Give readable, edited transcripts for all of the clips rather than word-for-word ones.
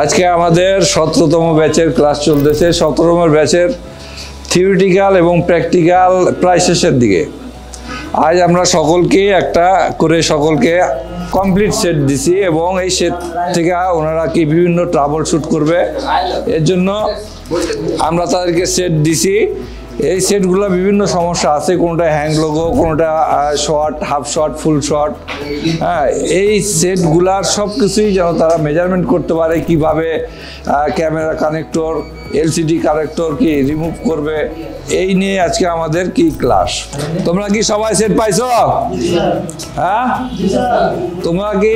আজকে আমাদের 17তম ব্যাচের ক্লাস চলতেছে। 17তম ব্যাচের থিওরিটিক্যাল এবং প্র্যাকটিক্যাল প্রায় শেষের দিকে। আজ আমরা সকলকে একটা করে সকলকে কমপ্লিট সেট দিছি এবং এই সেট থেকে ওনারা কি বিভিন্ন ট্রাবল শুট করবে, এর জন্য আমরা তাদেরকে সেট দিছি। এই সেটগুলো বিভিন্ন সমস্যা আছে, কোনোটা হ্যাং লোগো, কোনোটা শর্ট, হাফ শর্ট, ফুল শর্ট। হ্যাঁ, এই সেটগুলার সব কিছুই যেন তারা মেজারমেন্ট করতে পারে, কিভাবে ক্যামেরা কানেক্টর, এলসিডি কানেক্টর কি রিমুভ করবে, এই নিয়ে আজকে আমাদের কি ক্লাস। তোমরা কি সবাই সেট পাইছো? হ্যাঁ, তোমরা কি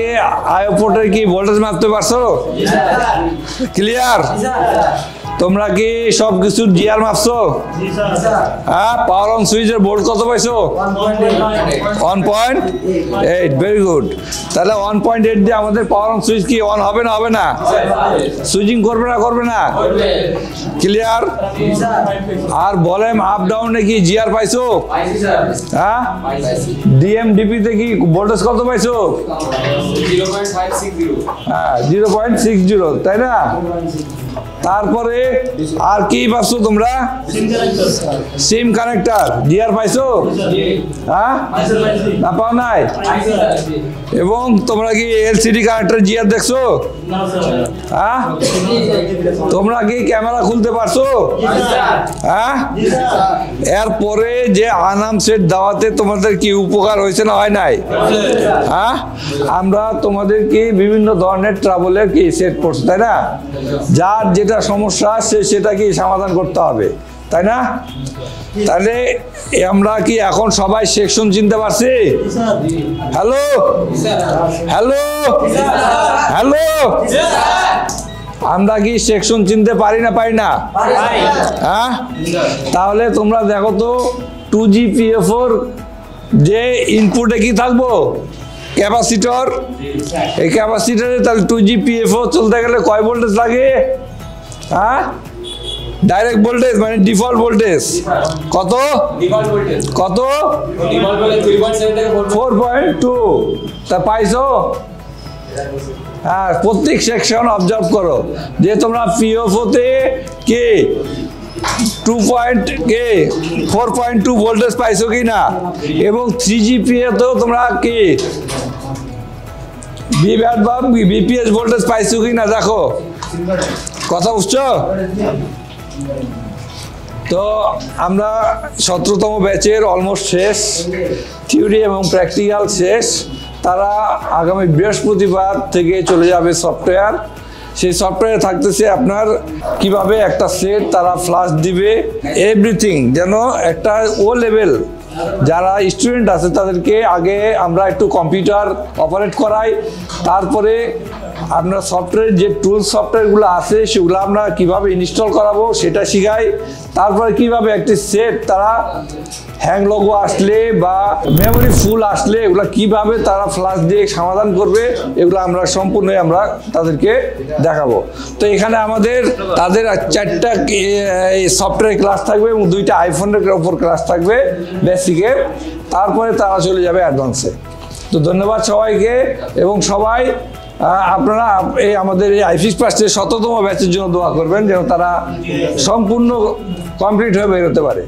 আইওপোর্টের কি ভোল্টেজ মাপতে পারছো? ক্লিয়ার? তোমরা কি সব কিছু জিআর মাপছো? হ্যাঁ, পাওয়ার অন সুইচের বোর্ড কত পাইছো? 1.8। Very good. তাহলে 1.8 দিয়ে আমাদের পাওয়ার অন সুইচ কি অন হবে না? হবে না? সুইচিং করবে না? করবে না? ক্লিয়ার? আর ভলিউম আপ ডাউনে কি জিআর পাইছো? হ্যাঁ, ডিএমডিপি তে কি ভোল্টেজ কত পাইছো? 0.560। হ্যাঁ, 0.60, তাই না? তারপরে আর কি পাচ্ছো তোমরা? সিম কানেক্টর জিআর পাইছো? হ্যাঁ, না পাও নাই? এবং তোমরা কি এলসিডি কানেক্টর জিআর দেখছো? হ্যাঁ, তোমরা কি ক্যামেরা খুলতে পারছো? হ্যাঁ, এরপরে যে আনাম সেট দেওয়াতে তোমাদের কি উপকার হয়েছে না হয় নাই? হ্যাঁ, আমরা তোমাদের কি বিভিন্ন ধরনের ট্রাবলের কি সেট করছি, তাই না? যার যেটা সমস্যা সেটা কি সমাধান করতে হবে, তাই না? তাহলে আমরা কি এখন সবাই সেকশন চিনতে পারছি? হ্যালো হ্যালো হ্যালো, আমরা কি সেকশন চিনতে পারি না পারি না? হ্যাঁ, তাহলে তোমরা দেখো তো 2GPF4 যে ইনপুটে কি থাকবো? ক্যাপাসিটর। এই ক্যাপাসিটরে তাহলে 2GPF4 চলতে গেলে কয় ভোল্টেজ লাগে? হ্যাঁ, ডাইরেক্ট ভোল্টেজ মানে ডিফল্ট ভোল্টেজ কত? কত? 4.2। তা পাইছো? হ্যাঁ, প্রত্যেক সেকশন অবজার্ভ করো যে তোমরা পিএফওতে কে 4.2 ভোল্টেজ পাইছো কি না, এবং 3GPA তেও তোমরা কি বিপিএস ভোল্টেজ পাইছো কি না দেখো। কথা বুঝছো? তো আমরা 17তম ব্যাচের অলমোস্ট শেষ, থিওরি এবং প্র্যাকটিক্যাল শেষ। তারা আগামী বৃহস্পতিবার থেকে চলে যাবে সফটওয়্যার। সেই সফটওয়্যারে থাকতেছে আপনার কিভাবে একটা সেট তারা ফ্লাশ দিবে, এভরিথিং যেন একটা ও লেভেল যারা স্টুডেন্ট আছে তাদেরকে আগে আমরা একটু কম্পিউটার অপারেট করাই, তারপরে আমরা সফটওয়্যার যে টুলস সফটওয়্যারগুলো আছে সেগুলো আমরা কিভাবে ইনস্টল করাবো সেটা শিখাই। তারপরে কিভাবে একটি সেট তারা হ্যাং লোগো আসলে বা মেমোরি ফুল আসলে এগুলো কিভাবে তারা ফ্লাশ দিয়ে সমাধান করবে, এগুলো আমরা সম্পূর্ণই আমরা তাদেরকে দেখাবো। তো এখানে আমাদের তাদের 4টা সফটওয়্যার ক্লাস থাকবে এবং 2টা আইফোনের ওপর ক্লাস থাকবে বেসিকের, তারপরে তারা চলে যাবে অ্যাডভান্সে। তো ধন্যবাদ সবাইকে, এবং সবাই আপনারা এই আমাদের এই আইফিক্স পাস্টের 17তম ব্যাচের জন্য দোয়া করবেন যেন তারা সম্পূর্ণ কমপ্লিট হয়ে বেরোতে পারে।